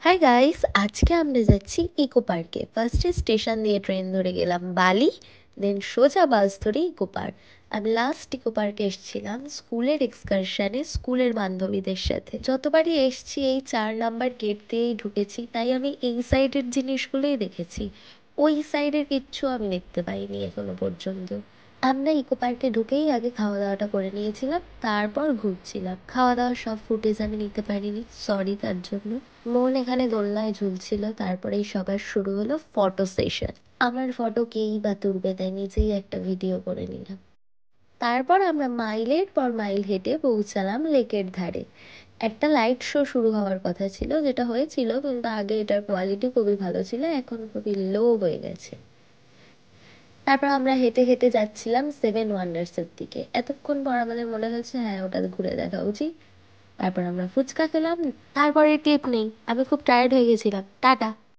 Hi guys, আজকে আমরা যাচ্ছি ইকো পার্কে। ফার্স্টে স্টেশন দিয়ে ট্রেন ধরে গেলাম বালি, দেন সোজা বাস ধরে ইকো পার্ক। আমি লাস্ট ইকো পার্কে এসেছিলাম স্কুলের এক্সকারশনে স্কুলের বান্ধবীদের সাথে। যতবারই এসছি এই 4 নাম্বার গেট দিয়েই ঢুকেছি, তাই আমি এই সাইডের জিনিসগুলোই দেখেছি, ওই সাইডের কিচ্ছু আমি দেখতে পাইনি এখনো পর্যন্ত। আমরা ইকো পার্কে ঢুকেই আগে খাওয়া দাওয়াটা করে নিয়েছিলাম, তারপর ঘুরছিলাম। খাওয়া দাওয়ার সব ফুটেজ আমি নিতে পারিনি, সরি তার জন্য। মন এখানে দোলনায় ঝুলছিল, তারপরেই সবার শুরু হলো ফটো সেশন। আমার ফটো কেই বা তুলবে, তাই নিজেই একটা ভিডিও করে নিলাম। তারপর আমরা মাইলের পর মাইল হেঁটে পৌঁছালাম লেকের ধারে। একটা লাইট শো শুরু হওয়ার কথা ছিল, যেটা হয়েছিল, কিন্তু আগে এটার কোয়ালিটি খুবই ভালো ছিল, এখন খুবই লো হয়ে গেছে। তারপর আমরা হেঁটে হেঁটে যাচ্ছিলাম সেভেন ওয়ান্ডার্সের দিকে। এতক্ষণ পর আমাদের মনে হচ্ছে হ্যাঁ, ওটা ঘুরে দেখা উচিত। তারপর আমরা ফুচকা খেলাম। তারপরে টিপ নেই, আমি খুব টায়ার্ড হয়ে গেছিলাম। টাটা।